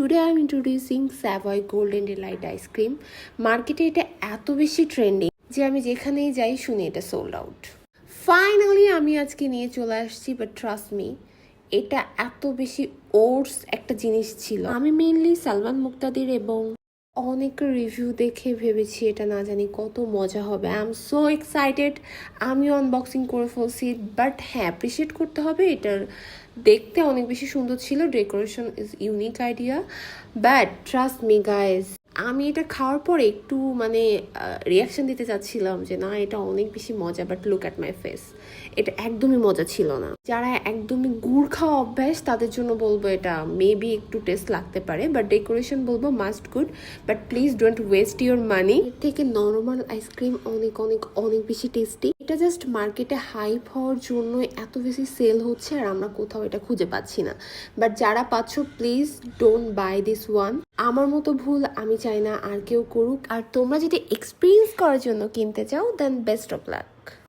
today I'm introducing Savoy Golden Delight ice cream. মার্কেটে এটা এত বেশি ট্রেন্ডিং যে আমি যেখানেই যাই শুনি এটা সোল্ড আউট। ফাইনালি আমি আজকে নিয়ে চলে আসছি, বাট ট্রাস্ট মি এটা এত বেশি ওটস একটা জিনিস ছিল। আমি মেইনলি সালমান মুক্তাদির এবং অনেকের রিভিউ দেখে ভেবেছি এটা না জানি কত মজা হবে। I am so excited. আমিও আনবক্সিং করে ফেলছি, বাট হ্যাঁ অ্যাপ্রিসিয়েট করতে হবে এটার দেখতে অনেক বেশি সুন্দর ছিল। Decoration is unique idea, but trust me guys আমি এটা খাওয়ার পরে একটু রিয়াকশন দিতে চাচ্ছিলাম যে না এটা অনেক বেশি মজা, but look at my face, এটা একদমই মজা ছিল না। যারা একদমই গুড় খাওয়া অভ্যাস তাদের জন্য বলবো এটা মেবি একটু টেস্ট লাগতে পারে, বাট ডেকোরেশন বলবো must good, but please don't waste your মানি। এর থেকে নর্মাল আইসক্রিম অনেক অনেক অনেক বেশি টেস্টি। এটা জাস্ট মার্কেটে হাইপ হওয়ার জন্য এত বেশি সেল হচ্ছে আর আমরা কোথাও এটা খুঁজে পাচ্ছি না, বাট যারা পাচ্ছ please don't by this one. আমার মতো ভুল আমি চাই না আর কেউ করুক। আর তোমরা যদি এক্সপিরিয়েন্স করার জন্য কিনতে চাও দেন বেস্ট অফ লাক।